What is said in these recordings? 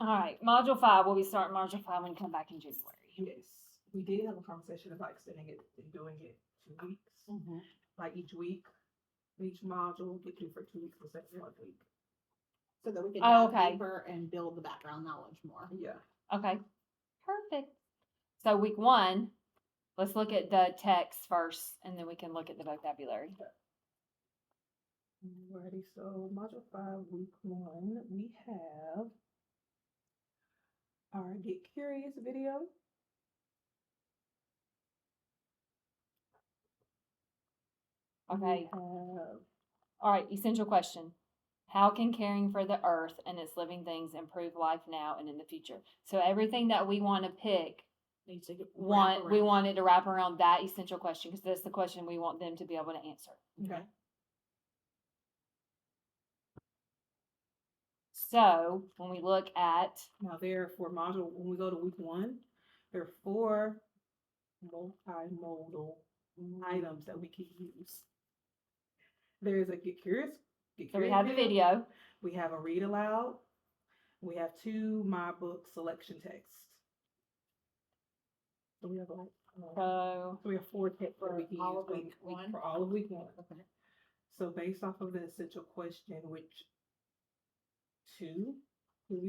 All right, module 5. We'll be starting module 5 when you come back in January. Yes, we did have a conversation about extending it and doing it 2 weeks, like each week, each module get through for 2 weeks instead of 1 week. So that we can Oh, dive okay. deeper and build the background knowledge more. Yeah. Okay, perfect. So week 1, let's look at the text first, and then we can look at the vocabulary. Alrighty, so module 5, week 1, we have our Get Curious video. Okay. We have All right, essential question. How can caring for the earth and its living things improve life now and in the future? So everything that we want to pick, Needs to we wrap want it to wrap around that essential question because that's the question we want them to be able to answer. okay. So when we look at Now there for module, when we go to week 1, there are 4 multimodal items that we can use. There's a Get Curious. so we have the video. We have a read aloud. We have 2 my book selection texts. So we have So we have 4 texts that we can all use of week week 1? for all of week 1. Okay. So based off of the essential question, which 2?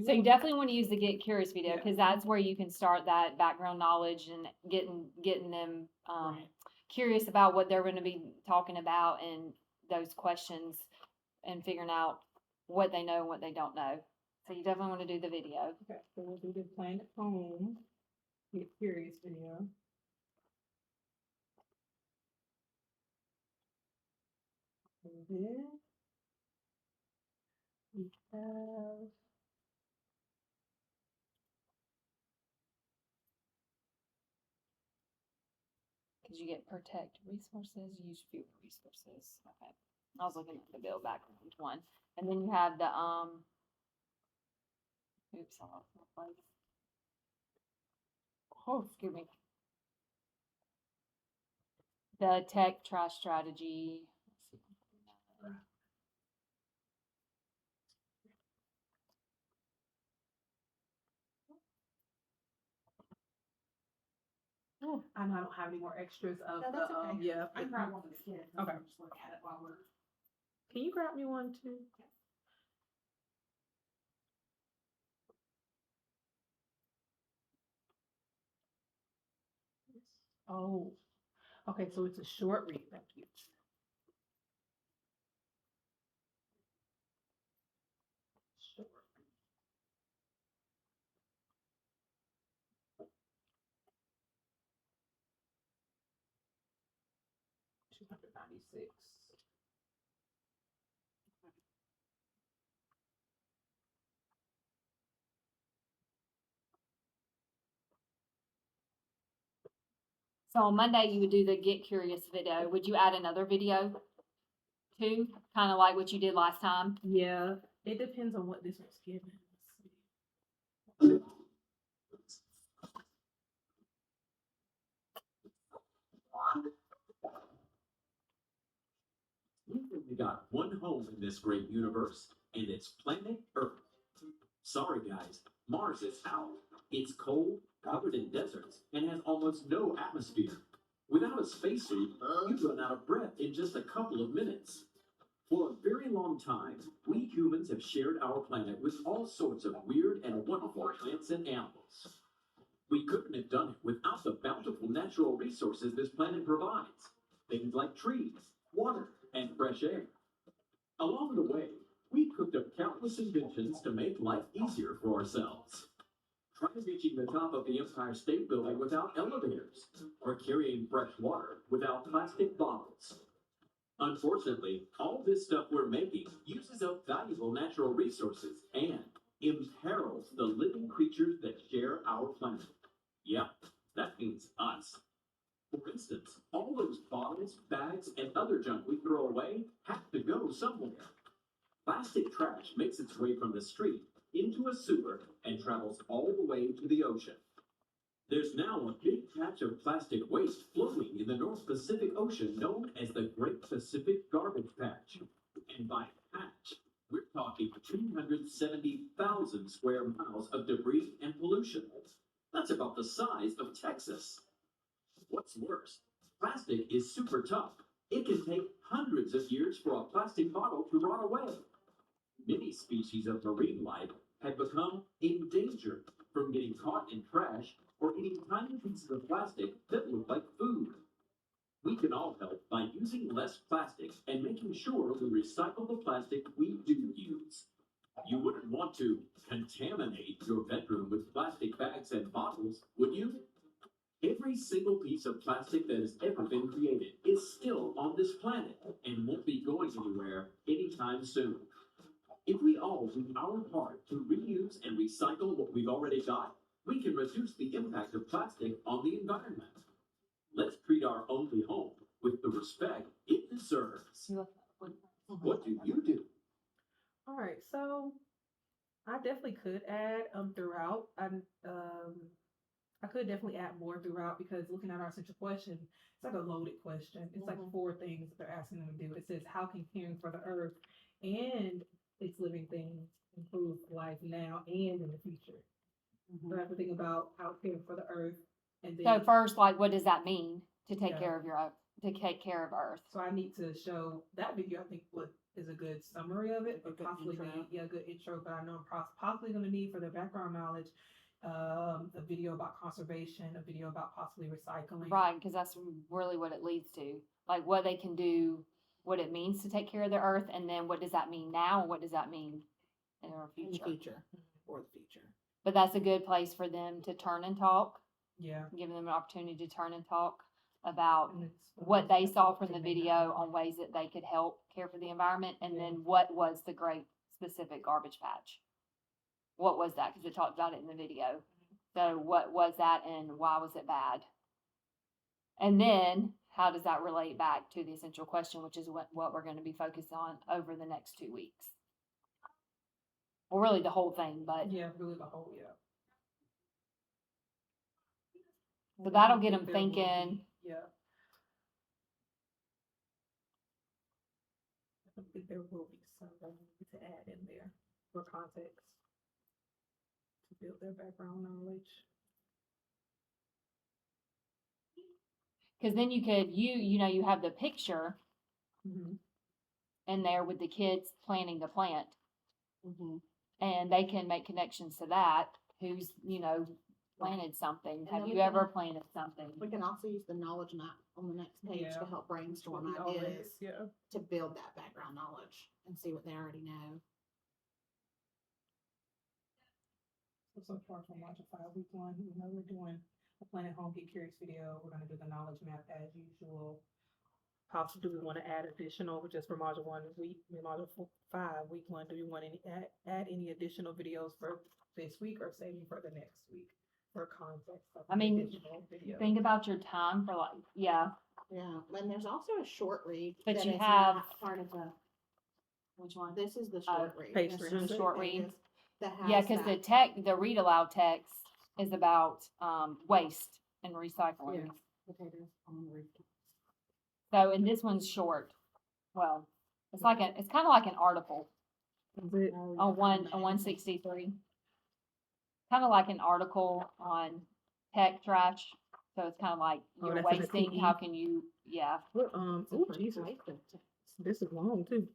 So you definitely want to use the Get Curious video Yeah. because that's where you can start that background knowledge and getting them Right. curious about what they're going to be talking about and those questions and figuring out what they know and what they don't know. So you definitely want to do the video. Okay, so we'll do the Planet Home Get Curious video. And then we have Because you get protect resources, use fewer resources. Okay. I was looking at the bill background one. And then you have the oops, I lost my place. Oh, excuse me. The tech trash strategy. Let's see. I know I don't have any more extras of No, that's okay. yeah. I can grab one of the kids. Okay. Just look at it while we're. Can you grab me one too? Oh, okay. So it's a short read. Thank you. Short. 296. So on Monday, you would do the Get Curious video. Would you add another video too? Kind of like what you did last time? Yeah, it depends on what this was given. Let's see. We've only got one home in this great universe, and it's planet Earth. Sorry, guys, Mars is out. It's cold, covered in deserts, and has almost no atmosphere. Without a spacesuit, you run out of breath in just a couple of minutes. For a very long time, we humans have shared our planet with all sorts of weird and wonderful plants and animals. We couldn't have done it without the bountiful natural resources this planet provides. Things like trees, water, and fresh air. Along the way, we cooked up countless inventions to make life easier for ourselves. Try reaching the top of the Empire State Building without elevators, or carrying fresh water without plastic bottles. Unfortunately, all this stuff we're making uses up valuable natural resources and imperils the living creatures that share our planet. Yep, that means us. For instance, all those bottles, bags, and other junk we throw away have to go somewhere. Plastic trash makes its way from the street into a sewer and travels all the way to the ocean. There's now a big patch of plastic waste floating in the North Pacific Ocean known as the Great Pacific Garbage Patch. And by patch, We're talking 270,000 square miles of debris and pollution. That's about the size of Texas. What's worse, plastic is super tough. It can take hundreds of years for a plastic bottle to rot away. Many species of marine life have become endangered from getting caught in trash or eating tiny pieces of plastic that look like food. We can all help by using less plastic and making sure we recycle the plastic we do use. You wouldn't want to contaminate your bedroom with plastic bags and bottles, would you? Every single piece of plastic that has ever been created is still on this planet and won't be going anywhere anytime soon. If we all do our part to reuse and recycle what we've already got, we can reduce the impact of plastic on the environment. Let's treat our only home with the respect it deserves. What do you do? All right, so I definitely could add throughout. I could definitely add more throughout because looking at our central question, it's like a loaded question. It's like 4 things that they're asking them to do. It says, how can caring for the earth and its living things improve life now and in the future? So I have to think about how caring for the earth and then. So first, like, what does that mean to take Yeah. care of to take care of Earth? So I need to show that video. I think what is a good summary of it, A but good possibly intro. need, a good intro. But I know I'm possibly going to need for their background knowledge, a video about conservation, a video about possibly recycling. Right, because that's really what it leads to. Like what they can do, what it means to take care of the Earth, and then what does that mean now, and what does that mean in our In the future? future, or the future. But that's a good place for them to turn and talk, Yeah. giving them an opportunity to turn and talk about And it's what they saw from the something they video have. on ways that they could help care for the environment, and Yeah. then what was the great specific garbage patch? What was that? Because it talked about it in the video. So what was that, and why was it bad? And then how does that relate back to the essential question, which is what we're going to be focused on over the next 2 weeks? Well, really the whole thing, but Yeah, really the whole, yeah. So that'll I get think 'em there will be- thinking. Yeah. I think there will be some that we need to add in there for context to build their background knowledge. because then you could, you have the picture Mm-hmm. in there with the kids planting the plant, Mm-hmm. and they can make connections to that. Who's, planted something? And Have then you we can- ever planted something? We can also use the knowledge map on the next page Yeah. to help brainstorm What we already- ideas Yeah. to build that background knowledge and see what they already know. So far from Module 5, week 1, we know we're doing a Planet Home Get Curious video. We're gonna do the knowledge map as usual. Possibly, do we want to add additional, just for Module 1, Module 5, week 1, do we want any, add any additional videos for this week or saving for the next week for context? Like I mean, additional videos? Think about your time for Yeah, and there's also a short read. But that you is have- not part of the, which one? this is the short read. page There's 300. two Short read. pages that Yeah, has because that. the read aloud text is about waste and recycling. Yeah. Potatoes on the rooftop. So, and this one's short. Well, it's kind of like an article Is it? Oh, on yeah. 163. Kind of like an article on tech trash. So it's kind of like Oh, you're that's in the wasting. PE? How can you? Yeah. What, It's a oh, pretty Jesus, lengthy text. this is long too.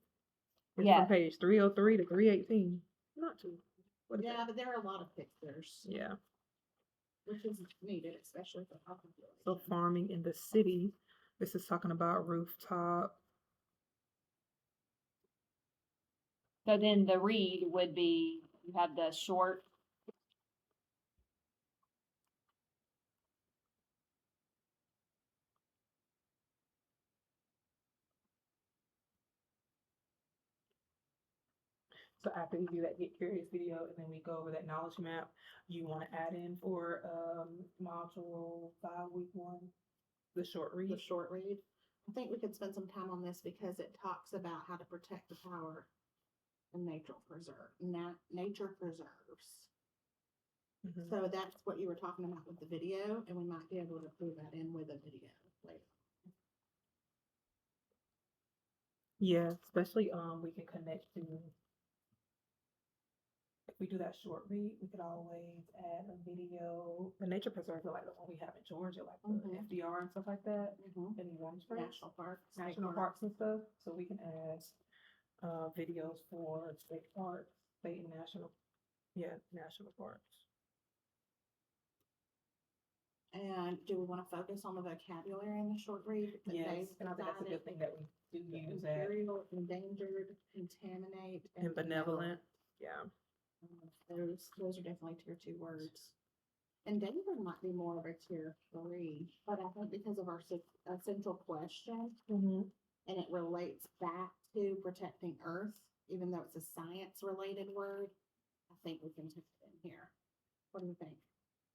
It's Yeah. from page 303 to 318. Not too. What is Yeah, that? but there are a lot of pictures, Yeah. which is needed, especially for health So farming in the city. This is talking about rooftop. So then the read would be you have the short. So after we do that Get Curious video and then we go over that knowledge map, you want to add in for module 5, week 1, the short read. The short read. I think we could spend some time on this because it talks about how to protect the power and nature preserves. Mhm. So that's what you were talking about with the video, and we might be able to put that in with a video later. Yeah, especially we can connect to if we do that short read, we could always add a video. The nature preserve, like the one we have in Georgia, like the Mhm. FDR and stuff like that, Mhm. in Warm Springs, National parks. state national parks and stuff. So we can add videos for state parks, state and national, national parks. And do we want to focus on the vocabulary in the short read? that Yes, they've and I think that's a provided? good thing that we do use that. Imperial, endangered, contaminate, And benevolent, yeah. Those are definitely tier 2 words. Endangered might be more of a tier 3, but I think because of our essential question, Mm-hmm. and it relates back to protecting Earth, even though it's a science-related word, I think we can take it in here. What do you think?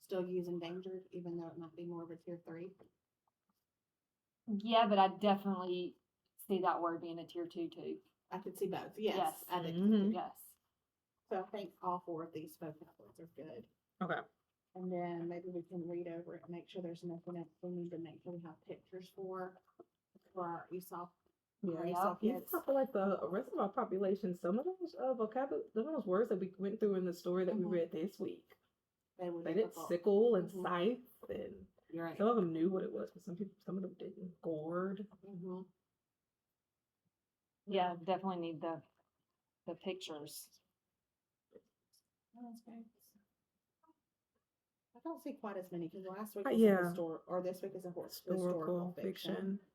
Still use endangered, even though it might be more of a tier 3? Yeah, but I definitely see that word being a tier 2 too. I could see both. Yes, Yes. I do. Mhm. Yes. So I think all 4 of these vocab words are good. Okay. And then maybe we can read over it and make sure there's nothing else we need to make sure we have pictures for our ESOL. Our ESOL Yeah, kids. I feel like the rest of our population, some of those vocabulary, some of those words that we went through in the story that we Mhm. read this week, They were they did difficult. sickle and Mhm. scythe, and You're right. some of them knew what it was, but some of them didn't. Gourd. Mhm. Yeah, definitely need the pictures. Oh, that's great. I don't see quite as many because last week Uh, was yeah. or this week is a Historical historical fiction. fiction.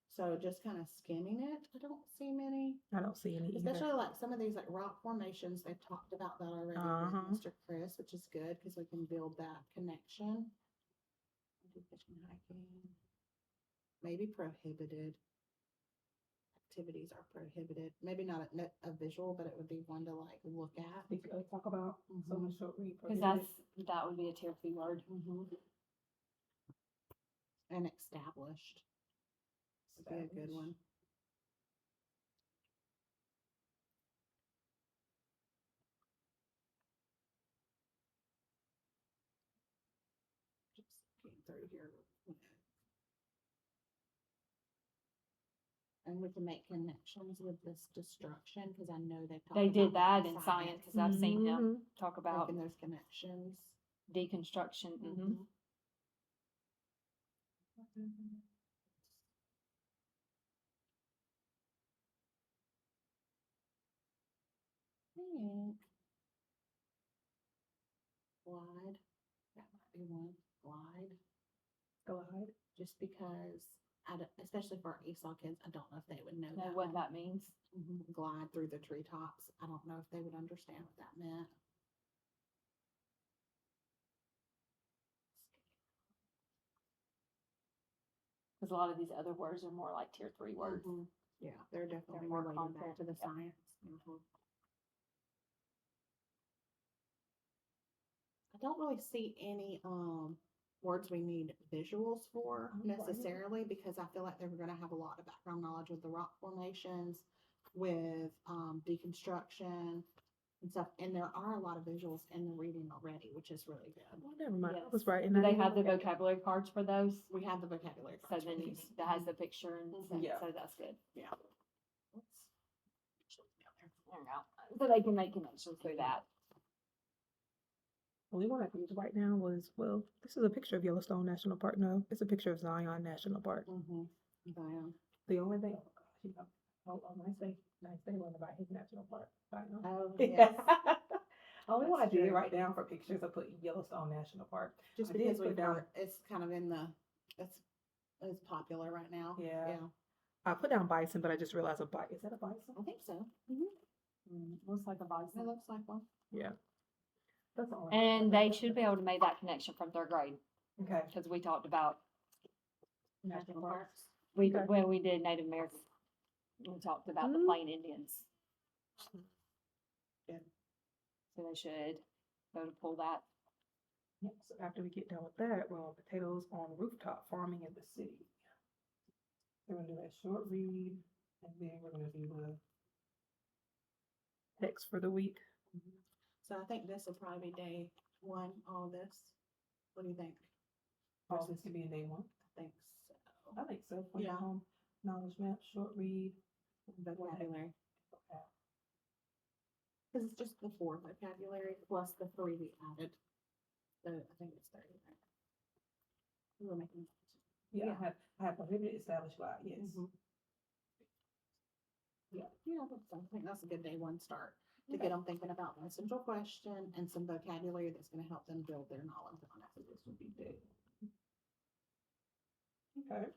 So just kind of skimming it, I don't see many. I don't see any Especially either. like some of these like rock formations, they've talked about that already Uh-huh. with Mr. Chris, which is good because we can build that connection. Do fishing, hiking, maybe prohibited. Activities are prohibited. Maybe not a visual, but it would be one to like look at. We could talk about so Mhm. much short read. Because that would be a tier 2 word. And established would be a good one. Just looking through here. And we can make connections with this destruction because I know they've talked They did about that in science because I've Mm-hmm. seen him talk about making those connections. deconstruction. Mhm. Think glide, that might be one. Glide, Glide. just because especially for our ESOL kids, I don't know if they would know Know that what one. that means. Glide through the treetops. I don't know if they would understand what that meant. Because a lot of these other words are more like tier 3 words. Yeah, they're definitely more related back content, to the yeah. science. I don't really see any words we need visuals for Oh, right. necessarily because I feel like they're going to have a lot of background knowledge with the rock formations, with deconstruction and stuff. And there are a lot of visuals in the reading already, which is really good. Oh, never mind. I Yes. was right. And Do I they didn't have the look at it. vocabulary cards for those? We have the vocabulary So cards. then for these. that has the picture and Yeah. so that's good. Yeah. Oops. There we go. So they can make connections through that. The only one I could use right now was, well, this is a picture of Yellowstone National Park. No, it's a picture of Zion National Park. Zion. The only thing, oh gosh, nice thing learned about his national park. Zion. Oh, Yeah. yes. Only one I That's did true. write down for pictures, I put Yellowstone National Park. Just I did because put we've down- heard it's kind of in the, it's popular right now. Yeah. Yeah. I put down bison, but I just realized a bison. Is that a bison? I think so. Looks like a It bison. looks like one. Yeah. That's all. And they should be able to make that connection from 3rd grade Okay. because we talked about National parks. Okay. when we did Native American. We talked about the Mhm. Plain Indians. Good. So they should be able to pull that. Yeah, so after we get done with that, we're on potatoes on rooftop farming in the city. We're gonna do that short read, and then we're gonna do the text for the week. So I think this will probably be day 1, all of this. What do you think? All this could be in day 1. I think so. I think so. Yeah. Knowledge map, short read, Vocabulary. Okay. Cause it's just the 4 vocabulary plus the 3 we added. So I think it's 30, right? We were making. Yeah, I have prohibited established by, yes. Mhm. Yeah. Yeah, I think that's a good day one start to Okay. get them thinking about an essential question and some vocabulary that's gonna help them build their knowledge on it. So this would be big. Okay.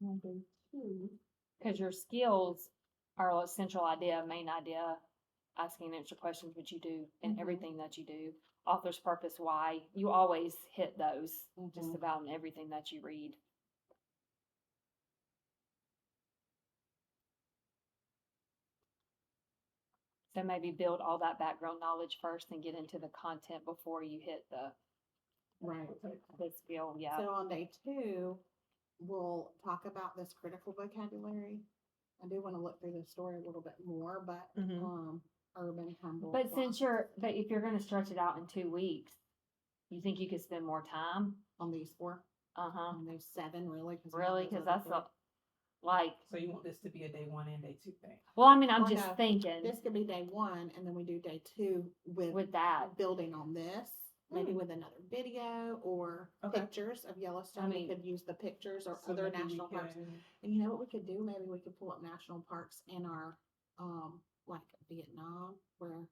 Number 2. Because your skills are a central idea, main idea, asking and answer questions, which you do in Mhm. everything that you do. Author's purpose, why, you always hit those just Mhm. about in everything that you read. So maybe build all that background knowledge first and get into the content before you hit Right. the skill, yeah. So on day 2, we'll talk about this critical vocabulary. I do want to look through the story a little bit more, but Mhm. urban, humble. But since philosophy but if you're gonna stretch it out in 2 weeks, you think you could spend more time? on these 4, Uh-huh, on those 7, really? really, cause that's like, So you want this to be a day 1 and day 2 thing? well, I mean, I'm Or just no, thinking This could be day 1, and then we do day 2 with that. building on this, maybe Hmm. with another video or Okay. pictures of Yellowstone. I We mean- could use the pictures or So other maybe we national parks. can- And you know what we could do? Maybe we could pull up national parks in our, like Vietnam, where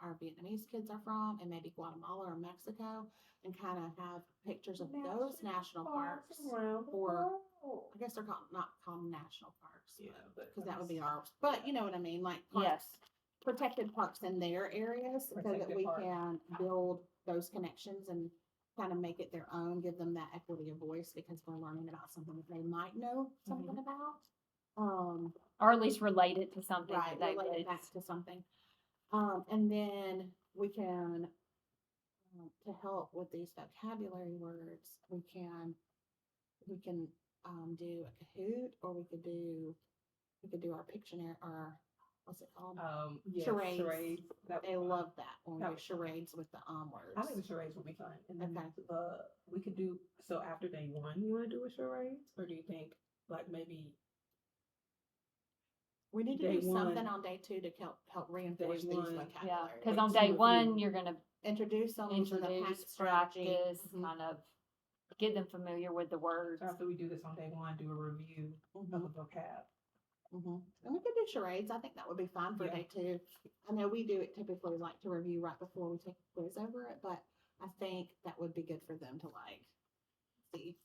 our Vietnamese kids are from, and maybe Guatemala or Mexico, and kind of have pictures of those national parks. around the or- world. I guess they're not called national parks. Yeah, but Because that would be ours. But you know what I mean? Like Yes, protected parks in their areas so that Protected we parks. can build those connections and kind of make it their own, give them that equity of voice because we're learning about something that they might know something about. or at least relate it to something Right, that they relate did. it back to something. And then we can, to help with these vocabulary words, we can do a Kahoot, or we could do our Pictionary, or what's it called? Yes, Charades. That They would be love that when we That do would be fun. charades with the words. I think the charades would be fun. And then Okay. we could do, so after day 1, you want to do a charades? Or do you think like maybe We need to day do something 1 on day 2 to help reinforce these 1, Yeah, vocabulary. cause Like on to day 1, review. you're gonna Introduce them using the introduce, PACT strategy. practice, Mhm, kind of get them familiar with the words. after we do this on day 1, do a review of the mhm, vocab? mhm. And we could do charades. I think that would be fun for Yeah. day 2. I know we do it typically like to review right before we take a quiz over it, but I think that would be good for them to like see.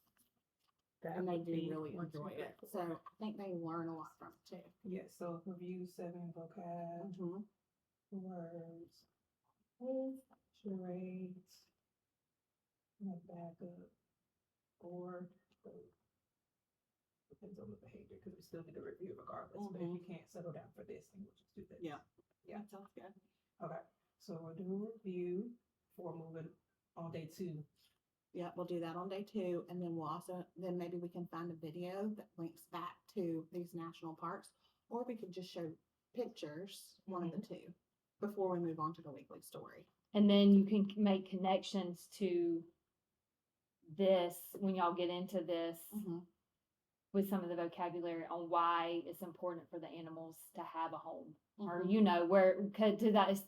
That And they would do be really what enjoy you it. look So for. I think they learn a lot from it too. Yes, so review 7 vocab Mhm. words, charades, and backup, or depends on the behavior, because we still need a review regardless. But if you can't settle down for this, then we'll just do this. Yeah. Yeah. That sounds good. Okay, so we'll do a review for moving on day 2. Yeah, we'll do that on day 2, and then we'll also, then maybe we can find a video that links back to these national parks, or we could just show pictures, one of the 2, before we move on to the weekly story. And then you can make connections to this, when y'all get into this, with some of the vocabulary on why it's important for the animals to have a home. Or, where, could do that,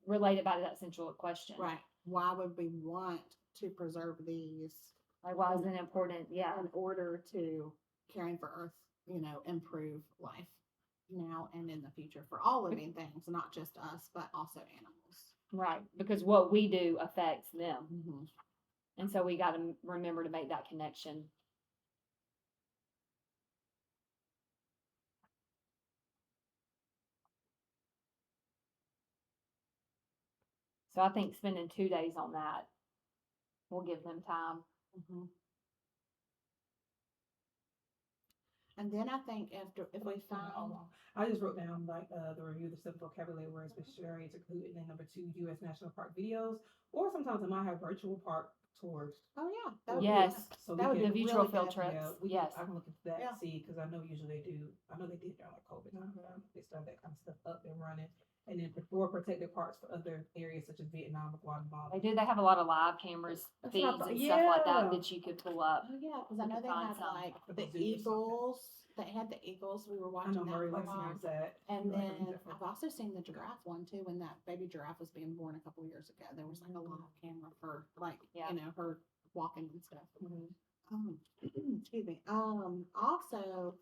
relate it back to that central question. Right. Why would we want to preserve these Like, why is it important? Yeah. in order to caring for Earth, improve life now and in the future for all living things, not just us, but also animals. Right. Because what we do affects them. Mm-hmm. And so we got to remember to make that connection. So I think spending 2 days on that will give them time. And then I think if we find, I just wrote down like the review the 7 vocabulary words with charades or Kahoot, and then number 2, U.S. National Park videos, or sometimes I might have virtual park tours. oh yeah, that would be Yes. good. So That would The be virtual really field good. trips. Yeah, Yes. I can look into that Yeah. and see, because I know usually they do. I know they did during like COVID time. Mhm. They started that kind of stuff up and running, and then for protected parks for other areas such as Vietnam or Guatemala. They do. They have a lot of live cameras, That's feeds, what I thought. and stuff like that Yeah. that you could pull up. Oh yeah, because I We know could they find have some. like For the the zoo or something. eagles They had the eagles. We were I watching know that Murray for a likes while. to use that. And Like, then different. I've also seen the giraffe one too. When that baby giraffe was being born a couple years ago, there was like a live camera for like Yeah. her walking and stuff. Mhm. Excuse me. Also,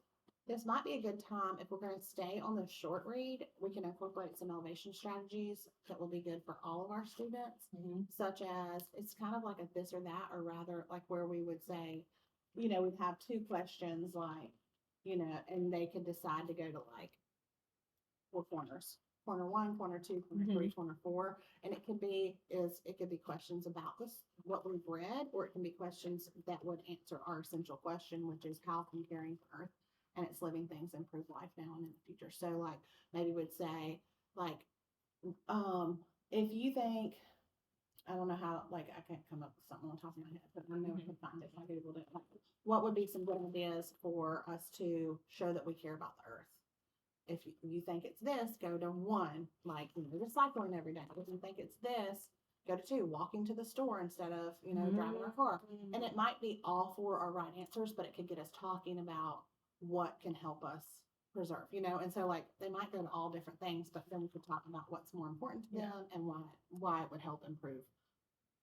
this might be a good time if we're going to stay on the short read. We can incorporate some elevation strategies that will be good for all of our students, Mhm. such as it's kind of like a this or that, or rather like where we would say, we'd have two questions, like, and they could decide to go to like 4 corners. Corner 1, corner 2, corner 3, corner 4, and it could be questions about this what we've read, or it can be questions that would answer our essential question, which is how can caring for Earth and its living things improve life now and in the future. So like maybe we'd say like if you think, I don't know how, like, I can't come up with something on top of my head, but I know I can find it if I Googled it. Like, what would be some good ideas for us to show that we care about the Earth? If you think it's this, go to 1, like, recycling every day. If you think it's this, go to 2, walking to the store instead of, driving our car. And it might be all 4 are right answers, but it could get us talking about what can help us preserve, and so like they might go to all different things, but then we could talk about what's more important to them and why it would help improve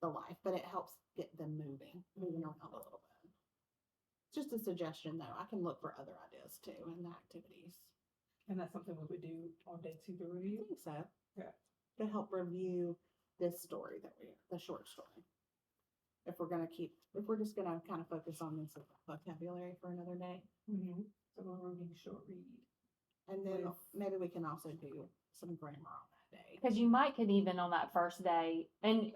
the life, but it helps get them moving around a little bit. Just a suggestion though. I can look for other ideas too in the activities. And that's something we would do on day 2 to I review. think so. Yeah. To help review this story the short story. If we're just gonna kind of focus on this vocabulary for another day. Mm-hmm. So we're reading short read. And then With- maybe we can also do some grammar on that day. Because you could even on that first day, and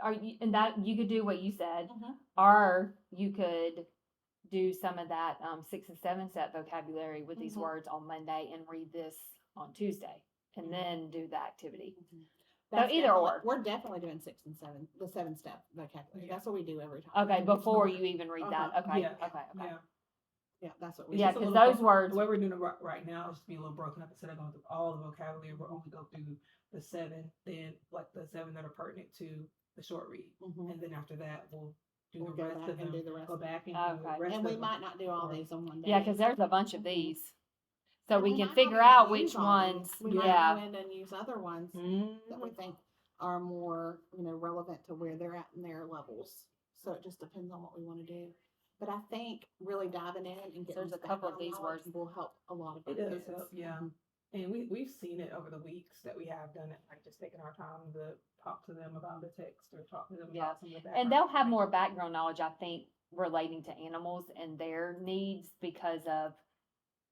you could do what you said, Mhm. or you could do some of that 6 and 7 step vocabulary with these Mhm. words on Monday and read this on Tuesday, and then do the activity. That's either definitely- or. We're definitely doing 6 and 7, the 7-step vocabulary. Yeah. That's what we do every time. Okay, before you even read that. Uh-huh. Okay, Yeah. okay. Yeah. Yeah, that's what we Yeah, It's do. just a because little those words. The way we're doing it right now is to be a little broken up. Instead of going through all the vocabulary, we'll only go through the 7, then like the 7 that are pertinent to the short read. Mhm. And then after that, we'll do We'll the go rest back of them. and do the rest Go of them. back and do Okay. the rest And of we them. might not do all Or- these on one day. Yeah, because there's a bunch of Mhm. these, so And we might can not figure even out use which all ones. these. We Yeah. might go in and use other ones Mm-hmm. that we think are more, relevant to where they're at in their levels. So it just depends on what we want to do. But I think really diving in and getting There's this a couple of background these knowledge words. will help a lot of It our does kids. help, yeah. Mhm. And we've seen it over the weeks that we have done it, like just taking our time to talk to them about the text or talk to them Yeah. about some of the And background they'll have more information. background knowledge, I think, relating to animals and their needs because of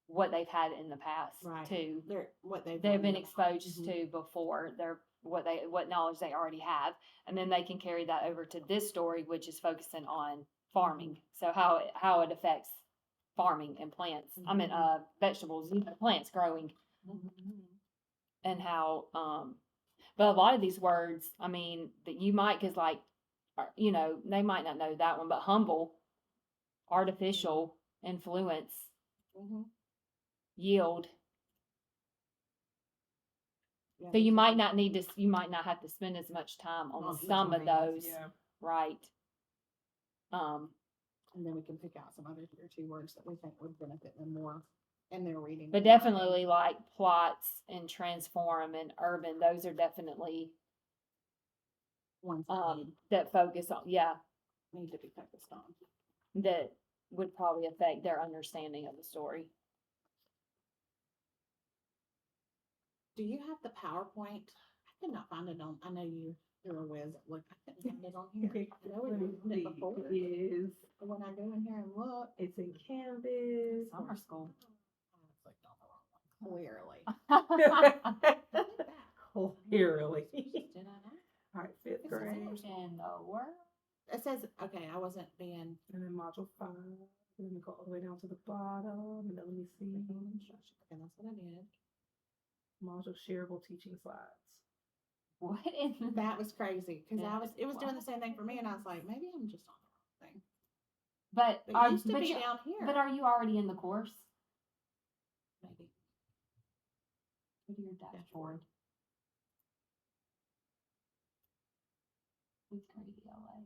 what they've had in the past Right. too. They're what they've They've been learned about. exposed Mhm. to before. What knowledge they already have, and then they can carry that over to this story, which is focusing on farming. So how it affects farming and plants. I mean, vegetables, plants growing, Mhm. and how but a lot of these words, I mean, that you might, because like, they might not know that one, but humble, artificial, influence, Mhm. yield. Yeah, So you these are- might not you might not have to spend as much time on On each some of of these, those, Yeah. right? And then we can pick out some other tier 2 words that we think would benefit them more in their reading. But and definitely like plots and transform and urban, those are definitely writing. Ones that focus on, need to be focused on. that would probably affect their understanding of the story. Do you have the PowerPoint? I could not find it on. I know you're a whiz. Look, I couldn't find it on here. I know we used it before. It is. But when I go in here and look, It's in Canvas. Summer school. I clicked on the wrong one. Clearly. Did I not? All right, 5th It's grade. In the world. It says, okay, I wasn't being. And then module 5. Let me go all the way down to the bottom. And then let me see. Instruction. Okay, that's what I did. Module shareable teaching slides. What in the That was crazy because Yeah. it was doing the same thing for me, and I was like, maybe I'm just on the wrong thing. But It used to be down here. But are you already in the course? Maybe. Go to your dashboard. Fifth grade ELA.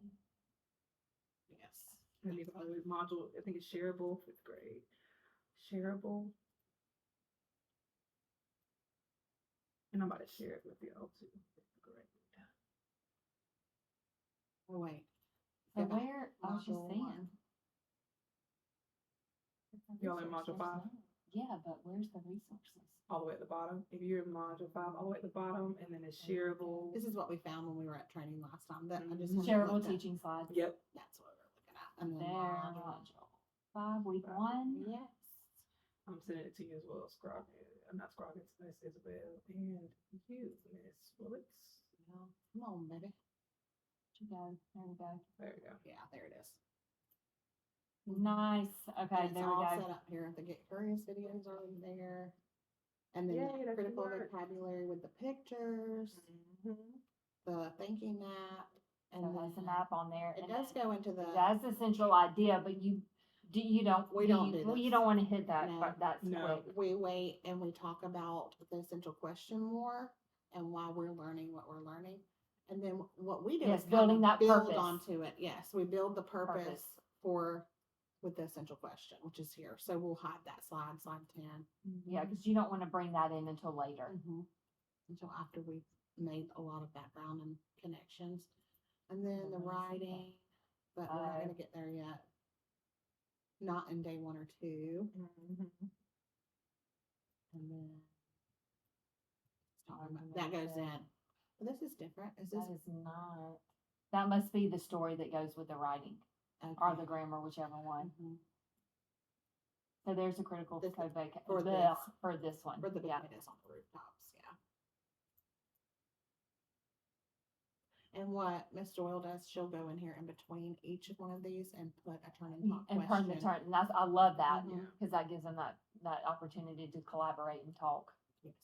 Yes. And the other module, I think it's shareable, 5th grade. Shareable And I'm about to share it with y'all too. Great. Oh, wait. So Go back. where, I was just Module seeing. one. Y'all in module Resources 5? now. Yeah, but where's the resources? All the way at the bottom. If you're in module 5, all the way at the bottom, and then it's shareable. This is what we found when we were at training last time. That I just Mhm. haven't Shareable looked at. teaching slides. Yep. That's what we're looking at. And then There, module. module 5, week 1. Yes. I'm sending it to you as well, Scroggins. I'm not Scroggins, Miss Isabel, and you, Miss Willis. Well, come on, baby. There we go. There we go. There you go. Yeah, there it is. Nice. Okay, And it's there we all go. set up here. The Get Curious videos are in there. And then Yay, the that's critical smart. vocabulary with the pictures, the thinking map, and So it then has the map on there. it and does then go into the. That's the central idea, but you don't. We do don't you, do well, you this. don't want to hit that. No. But that's No. quick. We wait and we talk about the essential question more and why we're learning what we're learning. And then what we do Yes, is kind building of that build purpose. onto it. Yes, we build the purpose, Purpose. with the essential question, which is here. So we'll hide that slide 10. Yeah, because you don't want to bring that in until later. Mm-hmm. Until after we've made a lot of background and connections. And then the Mhm. writing, but we're not Oh. gonna get there yet. Not in day 1 or 2. And then that goes in. But this is different. Is this That is not. That must be the story that goes with the writing or the grammar, whichever one. Mhm. So there's a critical This- code for for this one. For the yeah. potatoes on the rooftops, yeah. And what Miss Doyle does, she'll go in here in between each one of these and put a turn and talk And question. and that's I love that Mhm. because that gives them that opportunity to collaborate and talk. Yes.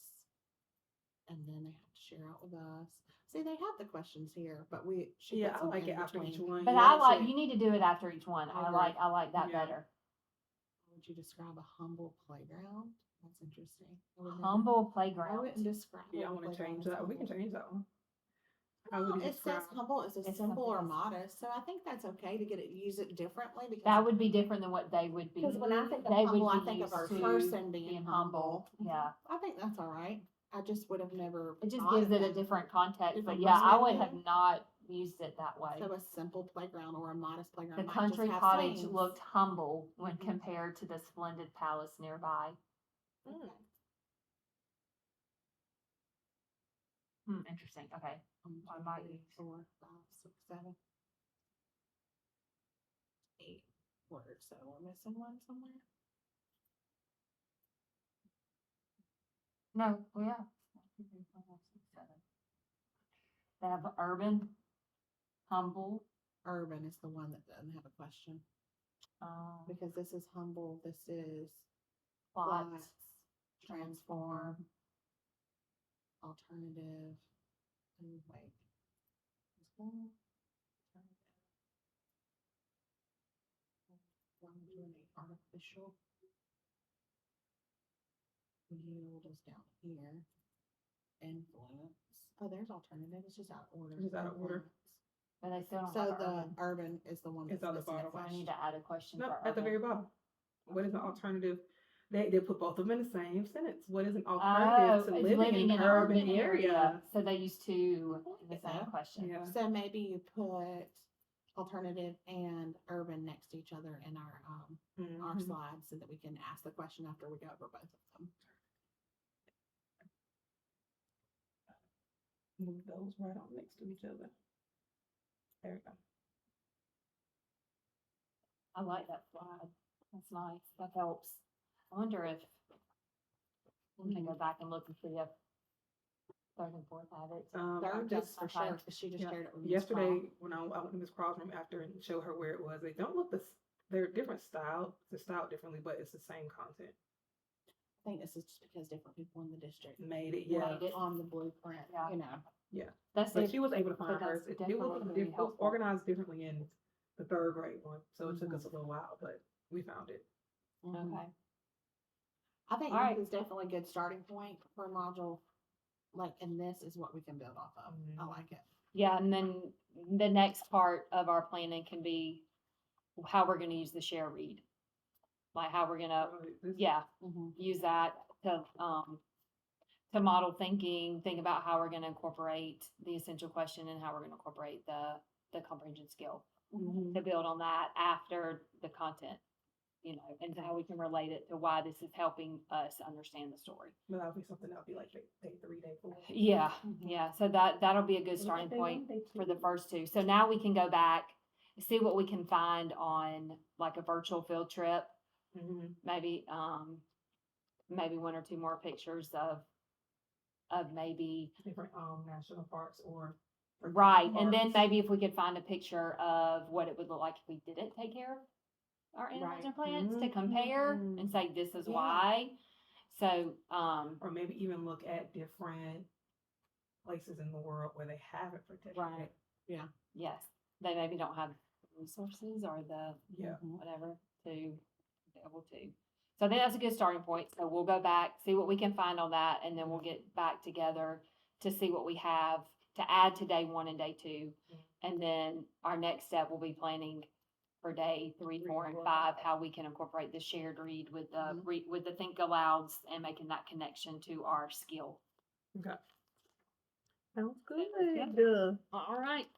And then they have to share out with us. See, they have the questions here, but she Yeah, puts I them like in it after each between. one. But yeah. I like too. you need to do it after each one. I I like that Yeah. better. How would you describe a humble playground? That's interesting. I would never- Humble I playground. wouldn't describe. Yeah, I a want to playground change as that. We can humble. change that one. How Well, would you it says describe? humble is a It's simple or something- modest, so I think that's okay to use it differently because. That would be different than what they would be. Because when I think of They humble, would I be think of our used to person being humble. Yeah. I think that's all right. I just would have never. It just thought gives of it a that. different context. Different But yeah, I would perspective. have not used it that way. So a simple playground or a modest playground. The might country just have cottage swings. looked humble when Mhm. compared to the splendid palace nearby. Okay. Interesting. Okay. I 1, might 2, use- 4, 5, 6, 7, 8 words. So we're missing one somewhere. No, well, yeah. 1, 2, 3, 4, 5, 6, 7. They have urban, humble, Urban is the one that doesn't have a question because this is humble. This is plot, Plot, transform, alternative, and wait. Is one alternative? One doing a artificial. Yield is down here. Influence. Oh, there's alternative. It's just out of order. It's out of order. Influence. but they still don't So have the urban. urban is the one It's that's on the missing a bottom. So I question. need to add a question No, for at the urban. very bottom. What is an alternative? They put both of them in the same sentence. What is an alternative to it's living in an urban area? So they used to the same Yeah. question. Yeah. So maybe you put alternative and urban next to each other in our Mhm. slides so that we can ask the question after we go over both of them. Move those right on next to each other. There we go. I like that slide. That's nice. That helps. I wonder if I'm gonna go back and look and see if third and fourth have it. I Third, just that's for okay. sure, because she just yeah, shared it with Ms. yesterday Crow. when I went to Miss Crow's room after and showed her where it was. They don't look they're different style. They're styled differently, but it's the same content. I think this is just because different people in the district Made it, yeah. Made it. on the blueprint, Yeah. you know. That's But it. she was able to find But hers. that's It was definitely it was helpful. organized differently in the third grade one, so it took Mhm. us a little while, but we found it. Mhm. Okay. I think All right. this is definitely a good starting point for a module. Like, and this is what we can build off of. I like it. Yeah, and then the next part of our planning can be how we're gonna use the share read. Like how we're gonna, Right, this- yeah, Mhm. use that to to model thinking, think about how we're gonna incorporate the essential question and how we're gonna incorporate the comprehension skill. To build on that after the content, you know, and how we can relate it to why this is helping us understand the story. But that'll be something that'll be like day 3, day 4. Yeah, Mhm. yeah, so that'll be a good starting Day point 1, day for the 2. first two. So now we can go back, see what we can find on like a virtual field trip, maybe, maybe one or two more pictures of maybe, Different national parks or right, and then parks. maybe if we could find a picture of what it would look like if we didn't take care of our animals Right. and plants to compare and say, this is Yeah. why. So, Or maybe even look at different places in the world where they haven't protected Right. it. yes, they maybe don't have resources or the Yeah. whatever to be able to. So I think that's a good starting point. So we'll go back, see what we can find on that, and then we'll get back together to see what we have to add to day 1 and day 2. And then our next step will be planning for day 3, 4, and 5, how we can incorporate the shared read with the with the think alouds and making that connection to our skill. Okay. Sounds Sounds good. All right.